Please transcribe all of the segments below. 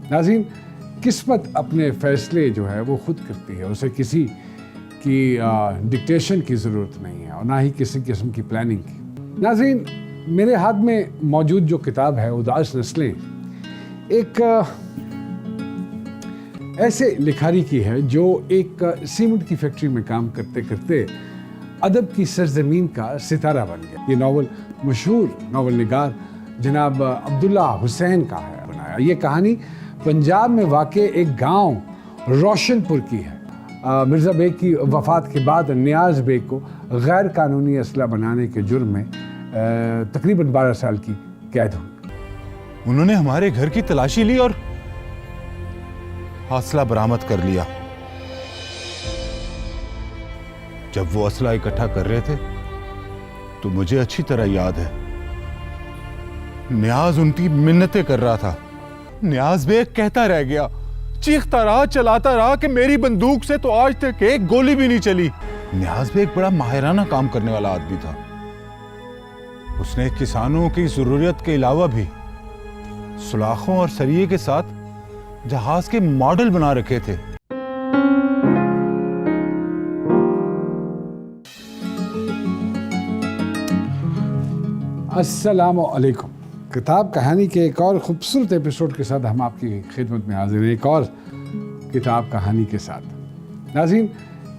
नाज़रीन, किस्मत अपने फ़ैसले जो है वो खुद करती है, उसे किसी की डिक्टेशन की ज़रूरत नहीं है और ना ही किसी किस्म की प्लानिंग की। नाज़रीन, मेरे हाथ में मौजूद जो किताब है उदास नस्लें, एक ऐसे लिखारी की है जो एक सीमेंट की फैक्ट्री में काम करते करते अदब की सरजमीन का सितारा बन गया। ये नावल मशहूर नावल निगार जनाब अब्दुल्ला हुसैन का है बनाया। ये कहानी पंजाब में वाक़ एक गांव रोशनपुर की है। मिर्ज़ा बेग की वफ़ात के बाद नियाज़ बेग को गैर कानूनी असला बनाने के जुर्म में तकरीबन 12 साल की कैद हुई। उन्होंने हमारे घर की तलाशी ली और असला बरामद कर लिया। जब वो असला इकट्ठा कर रहे थे तो मुझे अच्छी तरह याद है, नियाज उनकी मिन्नतें कर रहा था। नियाज बेग कहता रह गया, चीखता रहा, चलाता रहा कि मेरी बंदूक से तो आज तक एक गोली भी नहीं चली। नियाज बेग बड़ा माहिराना काम करने वाला आदमी था। उसने किसानों की जरूरत के अलावा भी सुलाखों और सरिये के साथ जहाज के मॉडल बना रखे थे। अस्सलामु अलैकुम। किताब कहानी के एक और ख़ूबसूरत एपिसोड के साथ हम आपकी खिदमत में हाजिर हैं, एक और किताब कहानी के साथ। नाज़रीन,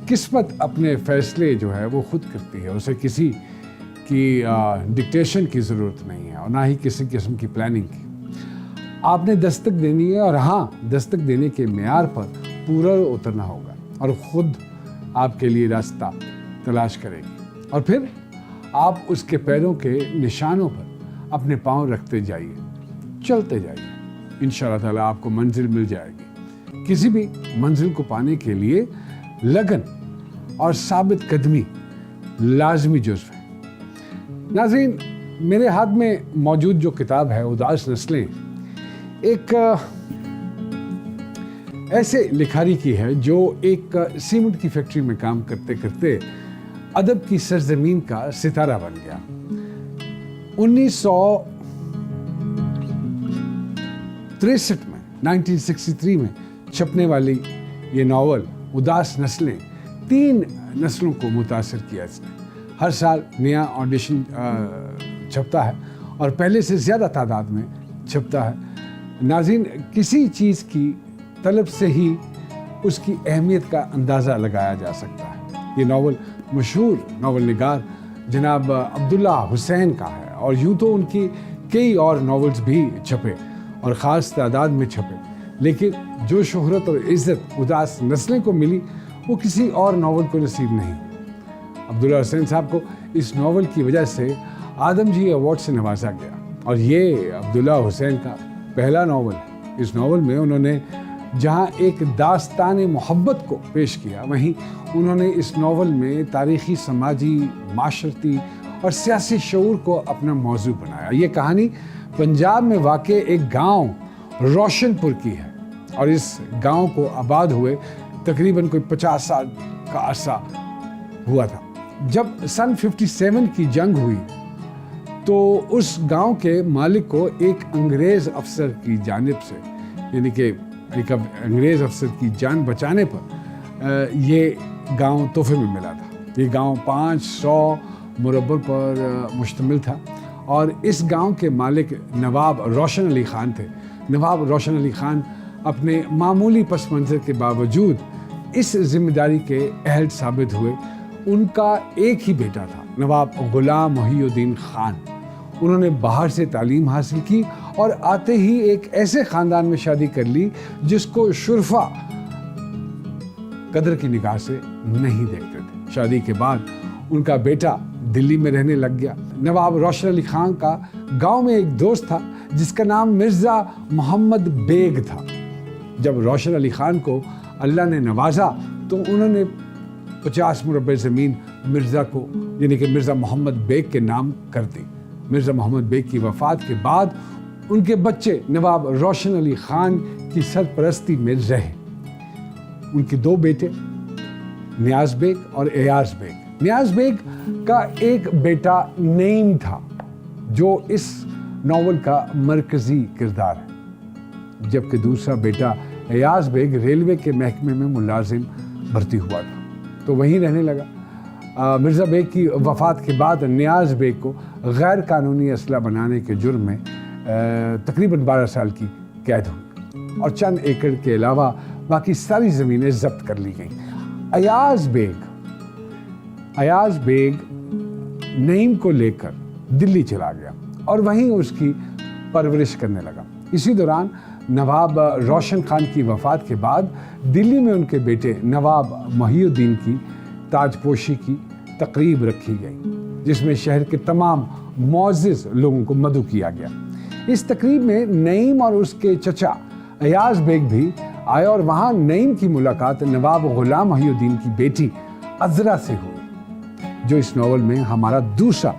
किस्मत अपने फ़ैसले जो है वो खुद करती है, उसे किसी की डिक्टेशन की ज़रूरत नहीं है और ना ही किसी किस्म की प्लानिंग की। आपने दस्तक देनी है और हाँ, दस्तक देने के मेयार पर पूरा उतरना होगा और ख़ुद आपके लिए रास्ता तलाश करेगी और फिर आप उसके पैरों के निशानों पर अपने पांव रखते जाइए, चलते जाइए। इंशाअल्लाह ताला आपको मंजिल मिल जाएगी। किसी भी मंजिल को पाने के लिए लगन और साबित कदमी लाजमी जुज़्व है। नाज़रीन, मेरे हाथ में मौजूद जो किताब है उदास नस्लें, एक ऐसे लिखारी की है जो एक सीमेंट की फैक्ट्री में काम करते करते अदब की सरजमीन का सितारा बन गया। 1963 में छपने वाली ये नावल उदास नस्लें 3 नस्लों को मुतासिर किया इसने। हर साल नया ऑडिशन छपता है और पहले से ज़्यादा तादाद में छपता है। नाज़रीन, किसी चीज़ की तलब से ही उसकी अहमियत का अंदाज़ा लगाया जा सकता है। ये नावल मशहूर नावल निगार जनाब अब्दुल्ला हुसैन का है और यूँ तो उनकी कई और नावल्स भी छपे और ख़ास तादाद में छपे, लेकिन जो शोहरत और इज़्ज़त उदास नस्लें को मिली वो किसी और नावल को नसीब नहीं। अब्दुल्ला हुसैन साहब को इस नावल की वजह से आदमजी अवार्ड से नवाजा गया और ये अब्दुल्ला हुसैन का पहला नावल है। इस नावल में उन्होंने जहाँ एक दास्तान मोहब्बत को पेश किया, वहीं उन्होंने इस नावल में तारीख़ी, समाजी, माशरती और सियासी शऊर को अपना मौजू बनाया। ये कहानी पंजाब में वाक़ एक गांव रोशनपुर की है और इस गांव को आबाद हुए तकरीबन कोई 50 साल का अरसा हुआ था। जब सन 57 की जंग हुई तो उस गांव के मालिक को एक अंग्रेज़ अफसर की जानिब से, यानी कि एक अंग्रेज़ अफसर की जान बचाने पर ये गांव तोहफे में मिला था। ये गांव 500 मुरब्बा पर मुश्तमिल था और इस गांव के मालिक नवाब रोशन अली ख़ान थे। नवाब रोशन अली ख़ान अपने मामूली पस मंज़र के बावजूद इस जिम्मेदारी के अहल साबित हुए। उनका एक ही बेटा था, नवाब ग़ुलाम मोहिउद्दीन ख़ान। उन्होंने बाहर से तालीम हासिल की और आते ही एक ऐसे ख़ानदान में शादी कर ली जिसको शुरफा कदर की निगाह से नहीं देखते थे। शादी के बाद उनका बेटा दिल्ली में रहने लग गया। नवाब रोशन अली ख़ान का गांव में एक दोस्त था जिसका नाम मिर्ज़ा मोहम्मद बेग था। जब रोशन अली ख़ान को अल्लाह ने नवाजा तो उन्होंने 50 मुरब्बे ज़मीन मिर्ज़ा को, यानी कि मिर्ज़ा मोहम्मद बेग के नाम कर दी। मिर्ज़ा मोहम्मद बेग की वफ़ात के बाद उनके बच्चे नवाब रोशन अली ख़ान की सरपरस्ती में रहे। उनके 2 बेटे नियाज़ बेग और एयाज़ बेग। नियाज़ बेग का एक बेटा नईम था जो इस नावल का मरकज़ी किरदार है। जबकि दूसरा बेटा अयाज बेग रेलवे के महकमे में मुलाजिम भर्ती हुआ था, तो वहीं रहने लगा। मिर्ज़ा बेग की वफ़ात के बाद नियाज़ बेग को गैर कानूनी असला बनाने के जुर्म में तकरीबन 12 साल की कैद हुई और चंद एकड़ के अलावा बाकी सारी ज़मीनें जब्त कर ली गईं। अयाज बेग नईम को लेकर दिल्ली चला गया और वहीं उसकी परवरिश करने लगा। इसी दौरान नवाब रोशन खान की वफ़ात के बाद दिल्ली में उनके बेटे नवाब मोहिउद्दीन की ताजपोशी की तकरीब रखी गई, जिसमें शहर के तमाम मोअज़्ज़िज़ लोगों को मदऊ किया गया। इस तकरीब में नईम और उसके चचा अयाज बेग भी आए और वहाँ नईम की मुलाकात नवाब गुलाम मोहिउद्दीन की बेटी अज़रा से हुई, जो इस नावल में हमारा दूसरा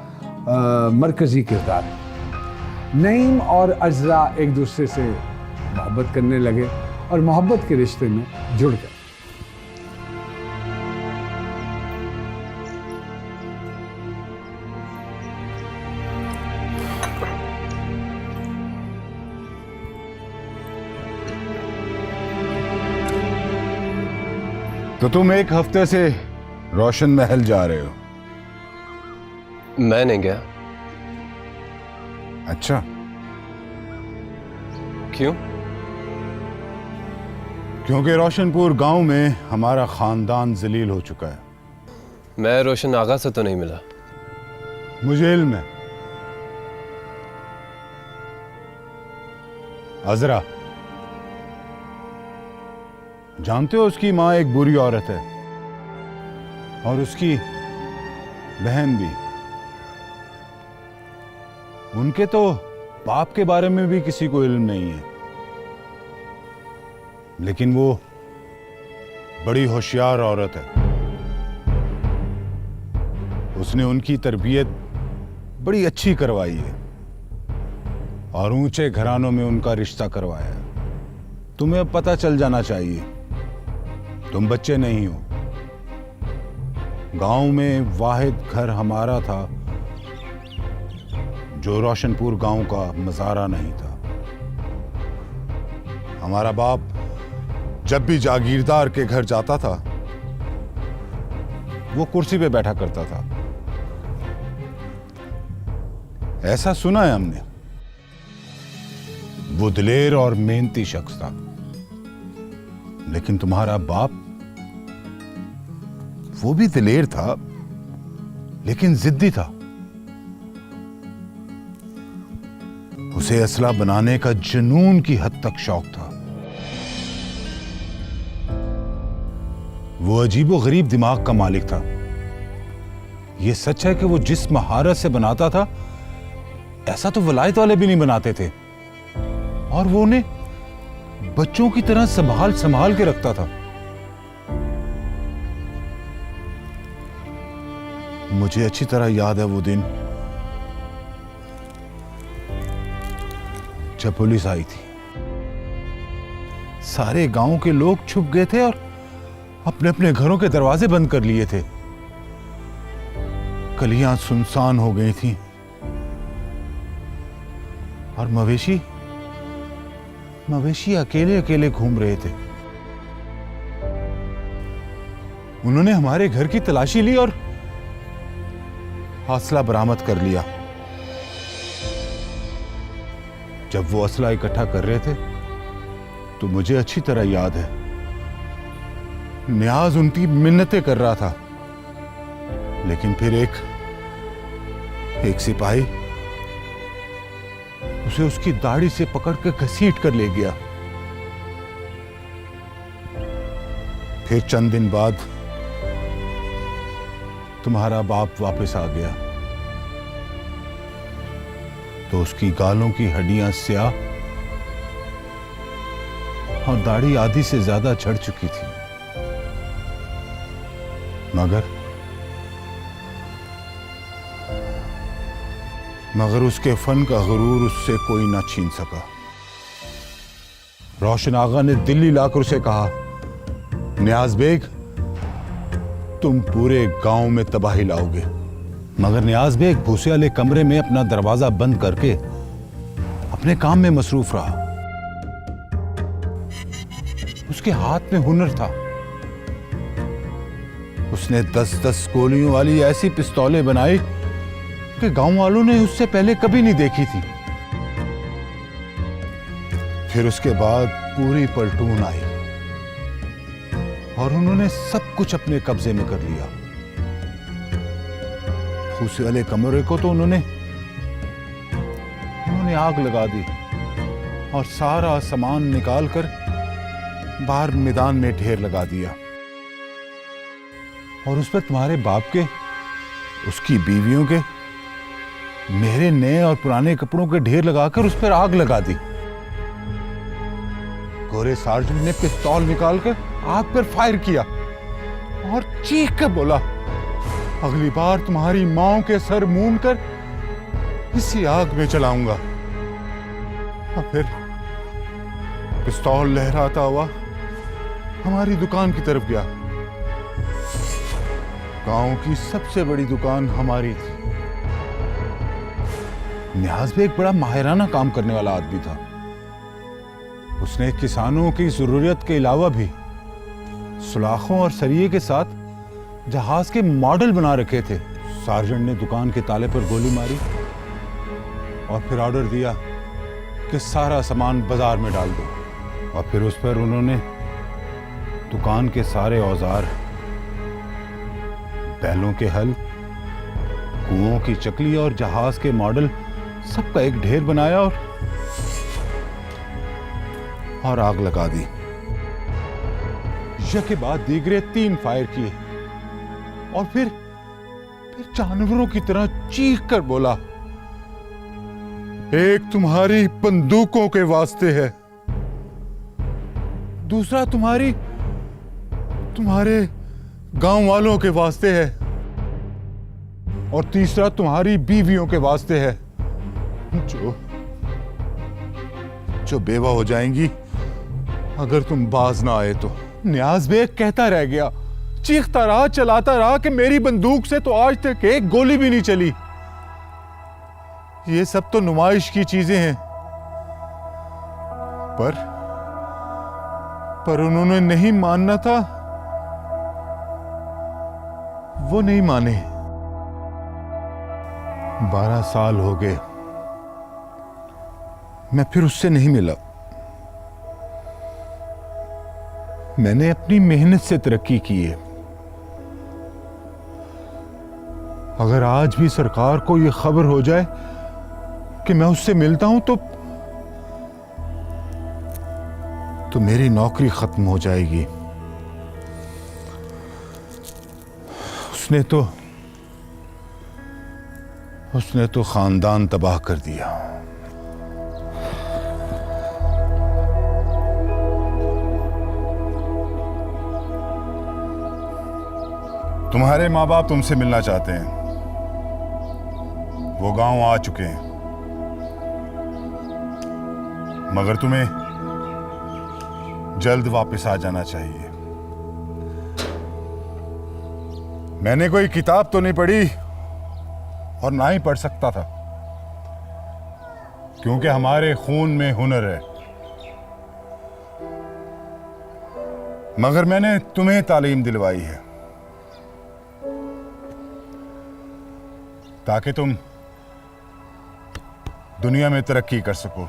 मरकज़ी किरदार है। नईम और अज़रा एक दूसरे से मोहब्बत करने लगे और मोहब्बत के रिश्ते में जुड़ गए। तो तुम एक हफ्ते से रोशन महल जा रहे हो? मैं नहीं गया। अच्छा, क्यों? क्योंकि रोशनपुर गांव में हमारा खानदान जलील हो चुका है। मैं रोशन आगा से तो नहीं मिला। मुझे इल्म है। अज़रा, जानते हो उसकी माँ एक बुरी औरत है और उसकी बहन भी। उनके तो बाप के बारे में भी किसी को इल्म नहीं है, लेकिन वो बड़ी होशियार औरत है। उसने उनकी तरबियत बड़ी अच्छी करवाई है और ऊंचे घरानों में उनका रिश्ता करवाया है। तुम्हें अब पता चल जाना चाहिए, तुम बच्चे नहीं हो। गांव में वाहिद घर हमारा था जो रोशनपुर गांव का मज़ारा नहीं था। हमारा बाप जब भी जागीरदार के घर जाता था, वो कुर्सी पे बैठा करता था। ऐसा सुना है हमने। वो दिलेर और मेहनती शख्स था। लेकिन तुम्हारा बाप, वो भी दिलेर था लेकिन जिद्दी था। उसे असला बनाने का जुनून की हद तक शौक था। वो अजीबो गरीब दिमाग का मालिक था। यह सच है कि वो जिस महारत से बनाता था, ऐसा तो वलायत वाले भी नहीं बनाते थे। और वो उन्हें बच्चों की तरह संभाल संभाल के रखता था। मुझे अच्छी तरह याद है वो दिन जब पुलिस आई थी। सारे गांव के लोग छुप गए थे और अपने अपने घरों के दरवाजे बंद कर लिए थे। गलियां सुनसान हो गई थी और मवेशी अकेले अकेले घूम रहे थे। उन्होंने हमारे घर की तलाशी ली और असला बरामद कर लिया। जब वो असला इकट्ठा कर रहे थे तो मुझे अच्छी तरह याद है, नियाज उनकी मिन्नतें कर रहा था। लेकिन फिर एक सिपाही उसे उसकी दाढ़ी से पकड़ के घसीट कर ले गया। फिर चंद दिन बाद तुम्हारा बाप वापस आ गया तो उसकी गालों की हड्डियां स्याह और दाढ़ी आधी से ज्यादा झड़ चुकी थी। मगर उसके फन का गुरूर उससे कोई ना छीन सका। रोशन आगा ने दिल्ली लाकर उसे कहा, नियाज बेग, तुम पूरे गांव में तबाही लाओगे। मगर नियाज बेग भूसे वाले कमरे में अपना दरवाजा बंद करके अपने काम में मसरूफ रहा। उसके हाथ में हुनर था। उसने 10-10 गोलियों वाली ऐसी पिस्तौलें बनाई कि गांव वालों ने उससे पहले कभी नहीं देखी थी। फिर उसके बाद पूरी पलटून आई और उन्होंने सब कुछ अपने कब्जे में कर लिया। फूसी वाले कमरे को तो उन्होंने आग लगा दी और सारा सामान निकालकर बाहर मैदान में ढेर लगा दिया। और उस पर तुम्हारे बाप के, उसकी बीवियों के, मेरे नए और पुराने कपड़ों के ढेर लगाकर उस पर आग लगा दी। गोरे सार्जेंट ने पिस्तौल निकालकर आग पर फायर किया और चीख कर बोला, अगली बार तुम्हारी मां के सर मूंद कर इसी आग में चलाऊंगा। और फिर पिस्तौल लहराता हुआ हमारी दुकान की तरफ गया। गांव की सबसे बड़ी दुकान हमारी थी। न्याज बेग बड़ा माहिराना काम करने वाला आदमी था। उसने किसानों की जरूरत के अलावा भी सुलाखों और सरिये के साथ जहाज के मॉडल बना रखे थे। सार्जेंट ने दुकान के ताले पर गोली मारी और फिर ऑर्डर दिया कि सारा सामान बाजार में डाल दो। और फिर उस पर उन्होंने दुकान के सारे औजार, बैलों के हल, कुओं की चकली और जहाज के मॉडल सबका एक ढेर बनाया और आग लगा दी। यह के बाद दीगरे 3 फायर किए और फिर जानवरों की तरह चीख कर बोला, एक तुम्हारी बंदूकों के वास्ते है, दूसरा तुम्हारे गांव वालों के वास्ते है और तीसरा तुम्हारी बीवियों के वास्ते है जो बेवा हो जाएंगी अगर तुम बाज ना आए तो। न्याज बेग कहता रह गया, चीखता रहा, चलाता रहा कि मेरी बंदूक से तो आज तक एक गोली भी नहीं चली। ये सब तो नुमाइश की चीजें हैं, पर उन्होंने नहीं मानना था, वो नहीं माने। 12 साल हो गए, मैं फिर उससे नहीं मिला। मैंने अपनी मेहनत से तरक्की की है। अगर आज भी सरकार को यह खबर हो जाए कि मैं उससे मिलता हूं तो मेरी नौकरी खत्म हो जाएगी। उसने तो खानदान तबाह कर दिया। तुम्हारे माँ बाप तुमसे मिलना चाहते हैं। वो गांव आ चुके हैं, मगर तुम्हें जल्द वापस आ जाना चाहिए। मैंने कोई किताब तो नहीं पढ़ी और ना ही पढ़ सकता था, क्योंकि हमारे खून में हुनर है। मगर मैंने तुम्हें तालीम दिलवाई है ताकि तुम दुनिया में तरक्की कर सको।